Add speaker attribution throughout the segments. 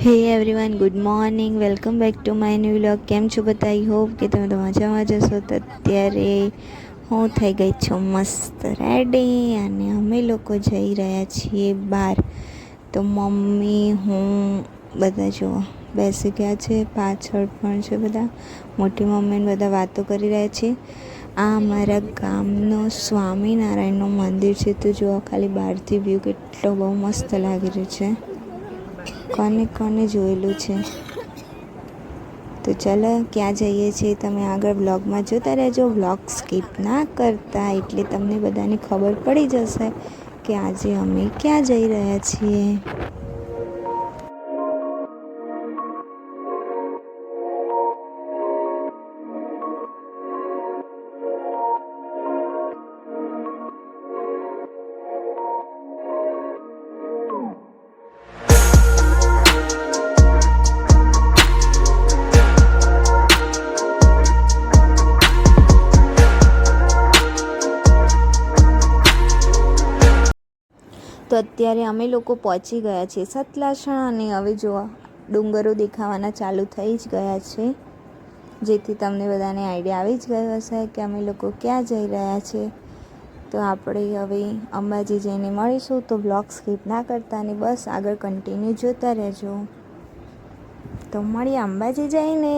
Speaker 1: હે everyone, good morning, welcome back to my new vlog. કેમ છો બધા? આઈ હોપ કે તમે તો મજામાં જશો. તો અત્યારે હું થઈ ગઈ છું મસ્ત રેડી અને અમે લોકો જઈ રહ્યા છીએ બહાર. તો મમ્મી, હું બધા જો બેસી ગયા છે, પાછળ પણ છે બધા. મોટી મમ્મીને બધા વાતો કરી રહ્યા છે. આ અમારા ગામનો સ્વામિનારાયણનું મંદિર છે. તો જુઓ ખાલી બહારથી વ્યૂ કેટલો બહુ મસ્ત લાગી રહ્યો છે. કોને જોયેલું છે? તો ચલો ક્યાં જઈએ છીએ તમે આગળ બ્લોગમાં જોતા રહેજો. બ્લોગ સ્કીપ ના કરતા, એટલે તમને બધાને ખબર પડી જશે કે આજે અમે ક્યાં જઈ રહ્યા છીએ. તો અત્યારે અમે લોકો પહોંચી ગયા છીએ સતલાસણા અને હવે જો ડુંગરો દેખાવાના ચાલુ થઈ જ ગયા છે, જેથી તમને બધાને આઈડિયા આવી જ ગયો હશે કે અમે લોકો ક્યાં જઈ રહ્યા છીએ. તો આપણે હવે અંબાજી જઈને મળીશું. તો બ્લોગ સ્કીપ ના કરતા અને બસ આગળ કન્ટિન્યુ જોતા રહેજો. તો મળીએ અંબાજી જઈને.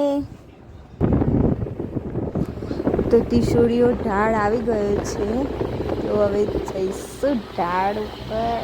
Speaker 1: તો ત્રિશૂળીઓ ઢાળ આવી ગયો છે. તો હવે જઈશું ઢાળ ઉપર.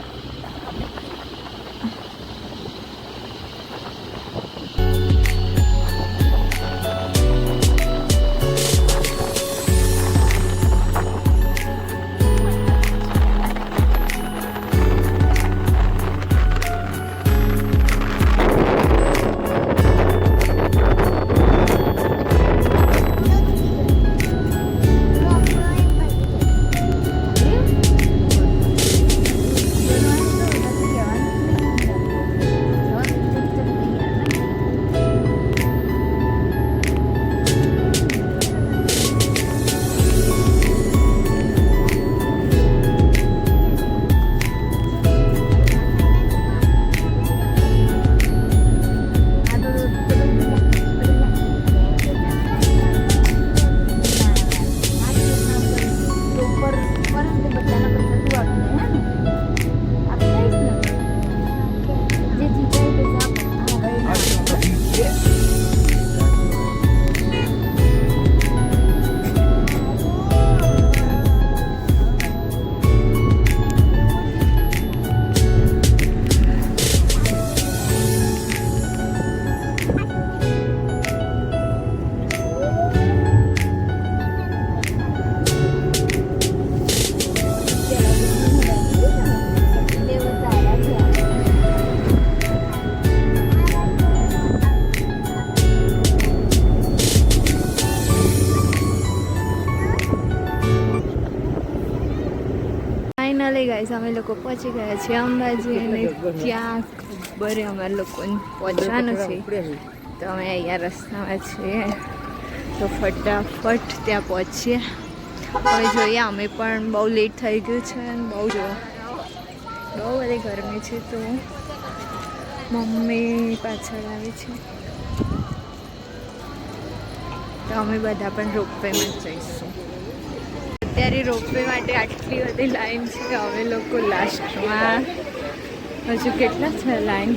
Speaker 1: ફાઇનલી ગાઈસ અમે લોકો પહોંચી ગયા છીએ અંબાજી અને ક્યાં ખબર અમારે લોકોને પહોંચવાનું છે. તો અમે અહીંયા રસ્તામાં છીએ, તો ફટાફટ ત્યાં પહોંચીએ. હવે જોઈએ, અમે પણ બહુ લેટ થઈ ગયું છે અને બહુ બધી ગરમી છે. તો મમ્મી પાછળ આવી છે. તો અમે બધા પણ રોપવેમાં જ જઈશું. અત્યારે રોપવે માટે આટલી બધી લાઈન છે. અમે લોકો લાસ્ટમાં, હજુ કેટલા છે લાઈન?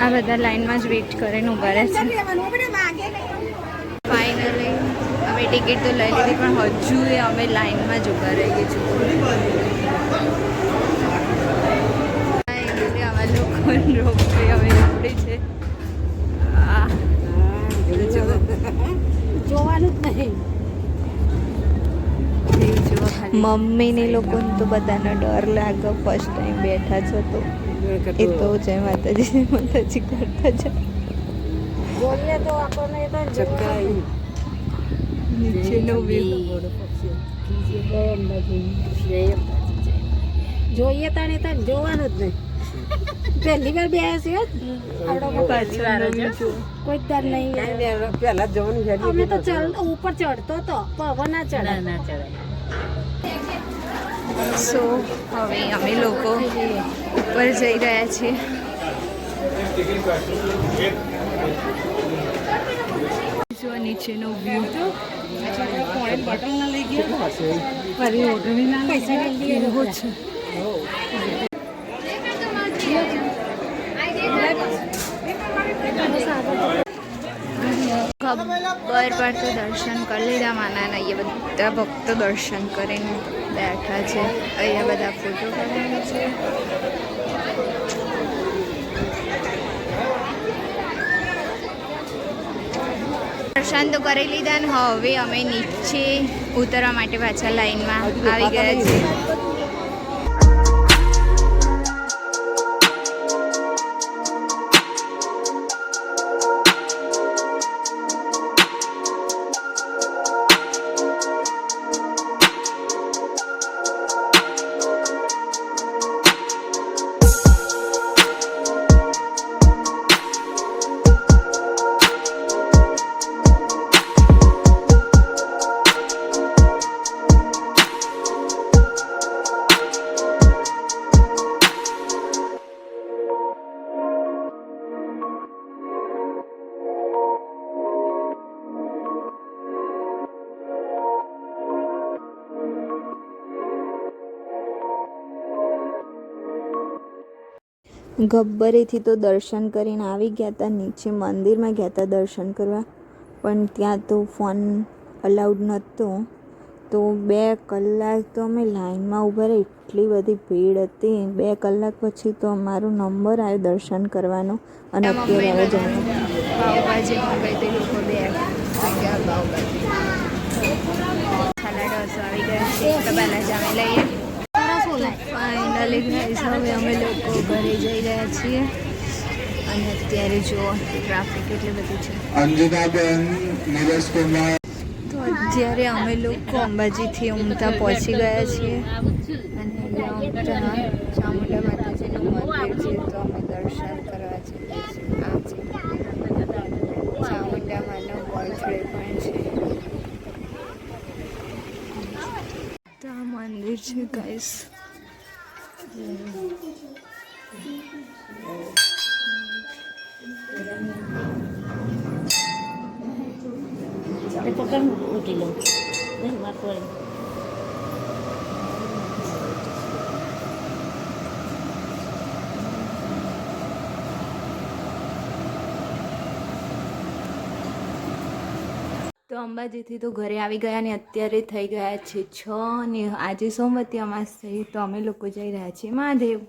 Speaker 1: આ બધા લાઈનમાં જ વેઇટ કરીને ઊભા રહે છે. ફાઇનલી અમે ટિકિટ તો લઈ લીધી, પણ હજુ અમે લાઈનમાં જ ઊભા રહીએ છીએ. ફાઇનલી આવા લોકો રોપવે અમે ઉપડી છે. જોવાનું જ નહીં. મમ્મીને લોકોને તો બધાનો ડર લાગે. ફર્સ્ટ ટાઈમ બેઠા છો તો એ તો જય માતાજી કરતા છે. નીચેનો
Speaker 2: જોઈએ તાણે તાર જોવાનું જ નહીં. પહેલી વાર બે કોઈ દર નહીં. પહેલા જવાનું ઉપર ચડતો તો પવન ના ચડે.
Speaker 1: સો હવે અમે લોકો ઉપર જઈ રહ્યા છીએ. જો નીચેનો વ્યૂ ખબર પર તો દર્શન કરી લીધા માના. અહીંયા બધા ભક્તો દર્શન કરીને બેઠા છે. અહીંયા બધા ફોટો પડાવે છે. દર્શન તો કરી લીધા ને હવે અમે નીચે ઉતરવા માટે પાછા લાઈનમાં આવી ગયા છીએ. ગબ્બરેથી તો દર્શન કરીને આવી ગયા હતા. નીચે મંદિરમાં ગયા હતા દર્શન કરવા, પણ ત્યાં તો ફોન અલાઉડ નહોતો. તો 2 કલાક તો અમે લાઈનમાં ઊભા રહ્યા. એટલી બધી ભીડ હતી. 2 કલાક પછી તો અમારો નંબર આવ્યો દર્શન કરવાનો. અને અત્યારે હવે જવાનું પાવભાજી મંગાવી તે લોકો 2 જગ્યા પાવભાજી છાલા ઢોસો આવી ગયા છે. તો પહેલાં જ અમે લઈએ. ફાઇનલી ગાઈસ હવે અમે લોકો ઘરે જઈ રહ્યા છીએ. અને અત્યારે જો ટ્રાફિક કેટલી બધી છે. અંજનાબેન નીરજ કુમાર. તો અત્યારે અમે લોકો અંબાજીથી ઉમતા પહોંચી ગયા છીએ. અને અહીંયા ઉમતા ચામુંડા માતાજીનું મંદિર છે. તો અમે દર્શન કરવા જઈએ છીએ. આ છે ચામુંડા માનો બર્થડે પણ છે. તો આ મંદિર છે ગાઈસ. તો અંબાજીથી તો ઘરે આવી ગયા ને અત્યારે થઈ ગયા છે 6 ને આજે સોમવતી અમાસ થઈ. તો અમે લોકો જઈ રહ્યા છીએ મહાદેવ.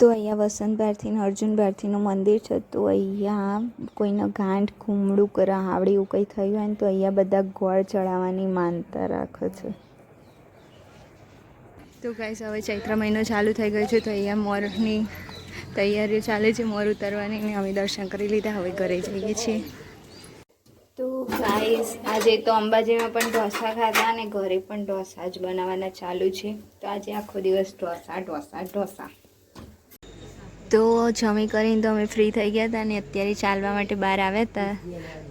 Speaker 1: તો અહીંયા વસંત ભારતી ને અર્જુન ભારતીનું મંદિર છે. તો અહીંયા કોઈને ગાંઠ ઘૂમડું કરા હાવડી એવું કંઈ થયું હોય ને તો અહીંયા બધા ગોળ ચડાવવાની માનતા રાખે છે. તો ગાઈસ હવે ચૈત્ર મહિનો ચાલુ થઈ ગયો છે. તો અહીંયા મોરની તૈયારીઓ ચાલે છે, મોર ઉતારવાની. ને અમે દર્શન કરી લીધા, હવે ઘરે જઈએ છીએ. તો ગાઈસ આજે તો અંબાજીમાં પણ ઢોસા ખાધા અને ઘરે પણ ઢોસા જ બનાવવાના ચાલુ છે. તો આજે આખો દિવસ ઢોસા. તો જમી કરીને તો અમે ફ્રી થઈ ગયા હતા અને અત્યારે ચાલવા માટે બહાર આવ્યા હતા.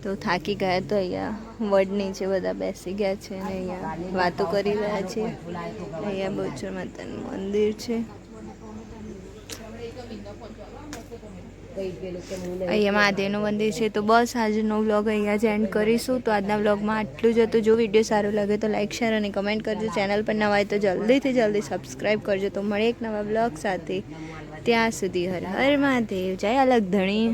Speaker 1: તો થાકી ગયા. તો અહીંયા વડ નીચે બધા બેસી ગયા છે અને અહીંયા વાતો કરી રહ્યા છે. અહીંયા બહુચર માતાનું મંદિર છે. અહીંયા મહાદેવનું મંદિર છે. તો બસ આજનો વ્લોગ અહીંયા જ એન્ડ કરીશું. તો આજના વ્લોગમાં આટલું જ હતું. જો વિડીયો સારો લાગે તો લાઇક, શેર અને કમેન્ટ કરજો. ચેનલ પર નવા હોય તો જલ્દી સબસ્ક્રાઈબ કરજો. તો મળે એક નવા વ્લોગ સાથે. ત્યાં સુધી હર હર મહાદેવ. જય અલગ ધણી.